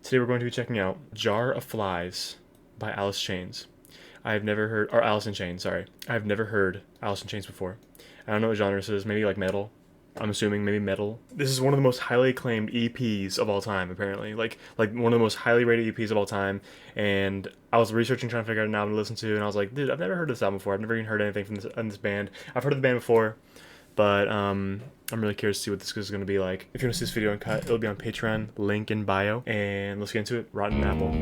Today we're going to be checking out Jar of Flies by Alice Chains. I have never heard, or Alice in Chains, sorry. I have never heard Alice in Chains before. I don't know what genre this is, maybe like metal. I'm assuming maybe metal. This is one of the most highly acclaimed EPs of all time, apparently. Like one of the most highly rated EPs of all time. And I was researching, trying to figure out an album to listen to, and I was like, dude, I've never heard this album before. I've never even heard anything from this band. I've heard of the band before, but I'm really curious to see what this is going to be like. If you want to see this video uncut, it'll be on Patreon, link in bio. And let's get into it. Rotten Apple.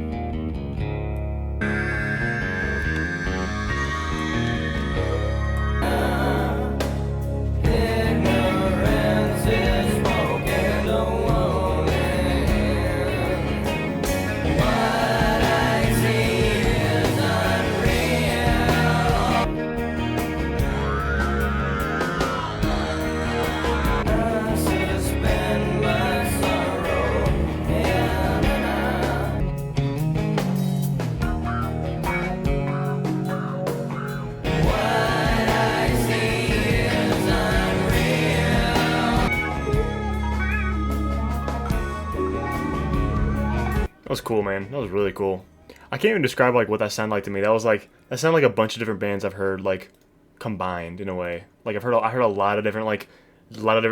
That was cool, man. That was really cool. I can't even describe like what that sounded like to me. That sounded like a bunch of different bands I've heard like combined in a way. Like I heard a lot of different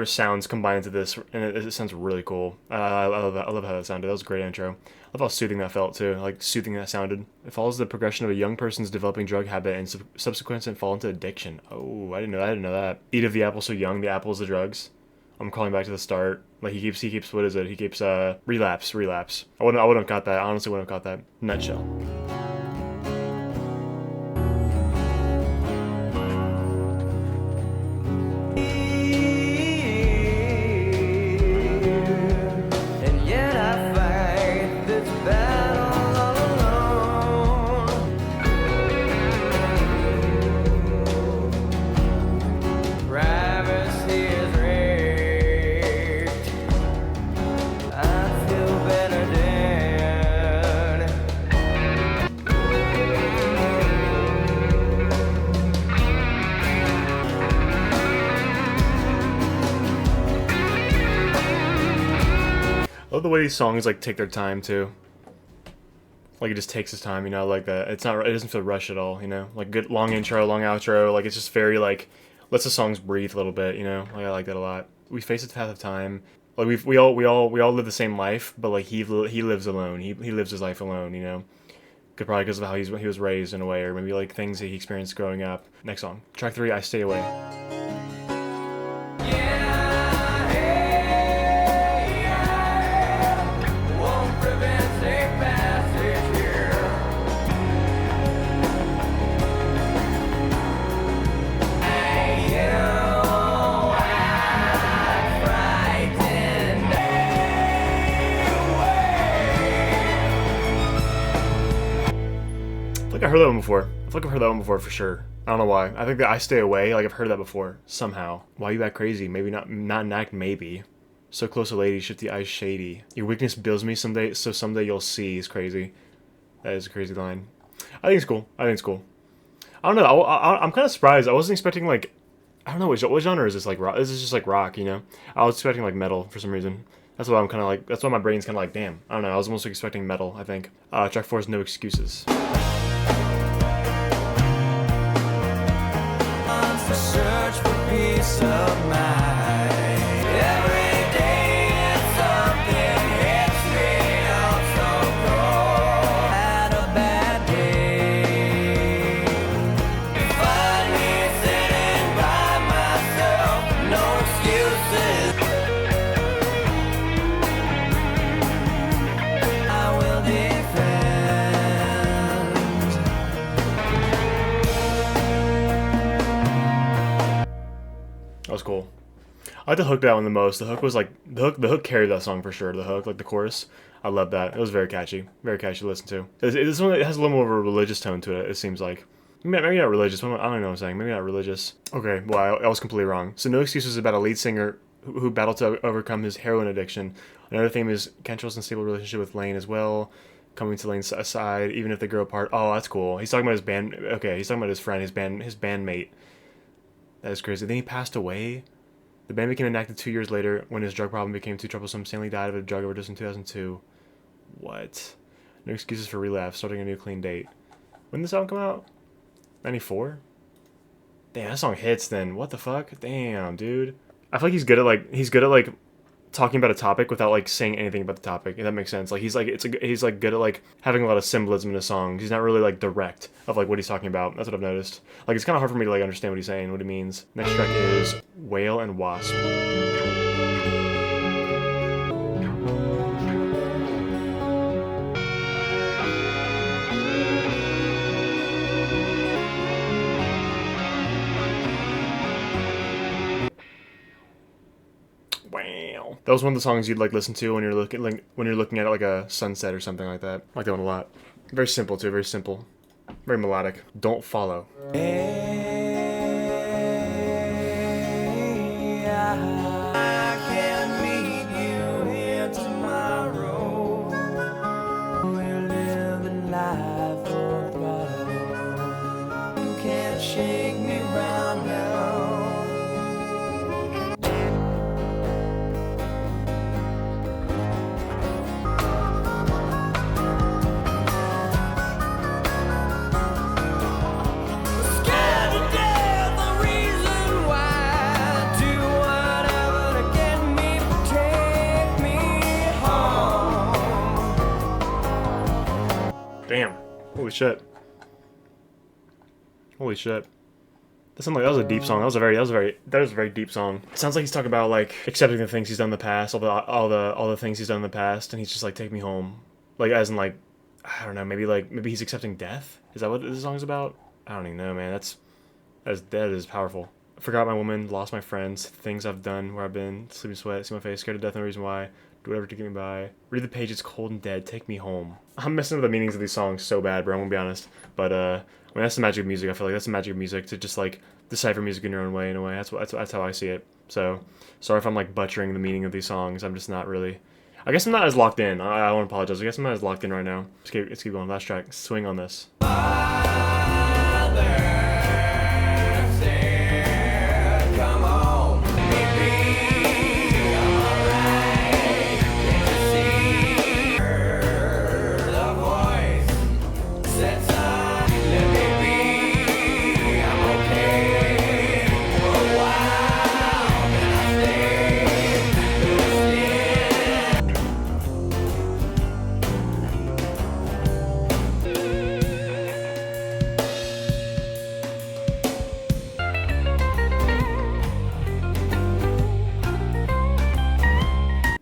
sounds combined into this, and it sounds really cool. I love that. I love how that sounded. That was a great intro. I love how soothing that felt too. Like soothing that sounded. It follows the progression of a young person's developing drug habit and subsequent fall into addiction. Oh, I didn't know that. I didn't know that. Eat of the apple so young, the apple is the drugs. I'm calling back to the start. Like he keeps what is it? He keeps relapse. I wouldn't have got that. I honestly wouldn't have got that. Nutshell. And yet I fight this battle all alone. Privacy is raped. I feel better dead. I love the way these songs like take their time too. Like it just takes its time, you know, like that. It doesn't feel rushed at all, you know. Like good long intro, long outro. Like it's just very like lets the songs breathe a little bit, you know. Like I like that a lot. We face its path of time. Like we all live the same life, but like he lives alone. He lives his life alone, you know. Could probably because of how he was raised in a way, or maybe like things that he experienced growing up. Next song, track 3, I Stay Away. I feel like I heard that one before. I feel like I've heard that one before for sure. I don't know why. I think that I Stay Away, like I've heard that before somehow. Why you act crazy? Maybe not an act, maybe. So close a lady, shifty eyes shady. Your weakness builds me someday, so someday you'll see is crazy. That is a crazy line. I think it's cool. I think it's cool. I don't know. I'm kind of surprised. I wasn't expecting like, I don't know what genre is this like rock? This is just like rock, you know. I was expecting like metal for some reason. That's why I'm kind of like. That's why my brain's kind of like, damn. I don't know. I was almost expecting metal. I think. Track 4 is No Excuses. Search for peace of mind. Every day it's something hits me out so cold. Had a bad day. Find me sitting by myself. No excuses. I will defend. That was cool. I like the hook that one the most. The hook was like the hook carried that song for sure. The hook, like the chorus, I love that. It was very catchy to listen to. This one it has a little more of a religious tone to it. It seems like maybe not religious. I don't know what I'm saying. Maybe not religious. Okay, well I was completely wrong. So No Excuses is about a lead singer who battled to overcome his heroin addiction. Another theme is Cantrell's unstable relationship with Lane as well. Coming to Lane's side, even if they grow apart. Oh, that's cool. He's talking about his band. Okay, he's talking about his friend, his bandmate. That is crazy. Then he passed away. The ban became enacted 2 years later when his drug problem became too troublesome. Stanley died of a drug overdose in 2002. What? No excuses for relapse. Starting a new clean date. When did this album come out? 94? Damn, that song hits then. What the fuck? Damn, dude. I feel like he's good at like talking about a topic without like saying anything about the topic. If that makes sense. Like he's like good at like having a lot of symbolism in his songs. He's not really like direct of like what he's talking about. That's what I've noticed. Like it's kind of hard for me to like understand what he's saying, what he means. Next track is Whale and Wasp. Wow. That was one of the songs you'd like listen to when you're looking at like a sunset or something like that. I like that one a lot. Very simple too, very simple. Very melodic. Don't Follow. I can meet you here tomorrow. We're living life for throttle. You can't shake me round now. Scared to death, the reason why. Do whatever to get me, take me home. Damn. Holy shit. Holy shit. That was a deep song. That was a very deep song. It sounds like he's talking about like accepting the things he's done in the past, all the things he's done in the past, and he's just like take me home. Like as in like I don't know, maybe he's accepting death? Is that what this song's about? I don't even know, man. That is powerful. Forgot my woman, lost my friends, things I've done, where I've been, sleeping sweat, see my face, scared to death, no reason why, do whatever to get me by. Read the page, it's cold and dead, take me home. I'm messing with the meanings of these songs so bad, bro, I'm gonna be honest. But I mean that's the magic of music. I feel like that's the magic of music, to just like decipher music in your own way, in a way. That's how I see it. So sorry if I'm like butchering the meaning of these songs. I'm just not really. I guess I'm not as locked in. I want to apologize. I guess I'm not as locked in right now. Let's keep going. Last track. Swing on this. Come on, baby, I'm alright. Can't you see the voice says let me be. I'm okay for a while, then I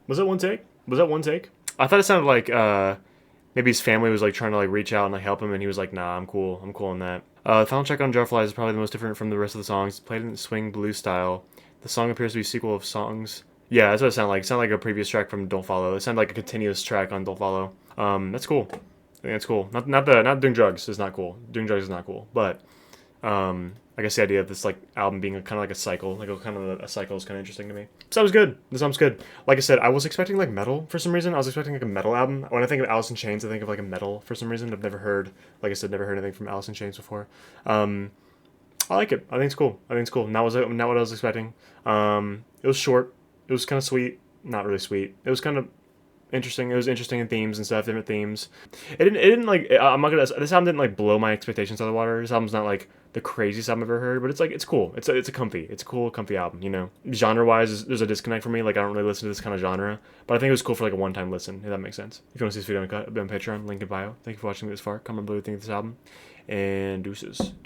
Was that one take? Was that one take? I thought it sounded like maybe his family was like trying to like reach out and like help him, and he was like, "Nah, I'm cool. I'm cool on that." Final check on Jarflies is probably the most different from the rest of the songs. Played in swing blues style. The song appears to be a sequel of songs. Yeah, that's what it sounded like. It sounded like a previous track from Don't Follow. It sounded like a continuous track on Don't Follow. That's cool. I think that's cool. Not doing drugs is not cool. Doing drugs is not cool. But I guess the idea of this like album being kind of like a cycle, like a cycle, is kind of interesting to me. So that was good. This album's good. Like I said, I was expecting like metal for some reason. I was expecting like a metal album. When I think of Alice in Chains, I think of like a metal for some reason. I've never heard, like I said, never heard anything from Alice in Chains before. I like it. I think it's cool. Not what I was expecting. It was short. It was kind of sweet. Not really sweet. It was kind of interesting. It was interesting in themes and stuff, different themes. It didn't like. I'm not gonna. This album didn't like blow my expectations out of the water. This album's not like the craziest album I've ever heard, but it's cool. It's a cool, comfy album. You know, genre wise, there's a disconnect for me. Like I don't really listen to this kind of genre, but I think it was cool for like a one time listen. If that makes sense. If you want to see this video, I'll be on Patreon. Link in bio. Thank you for watching this far. Comment below what you think of this album, and deuces.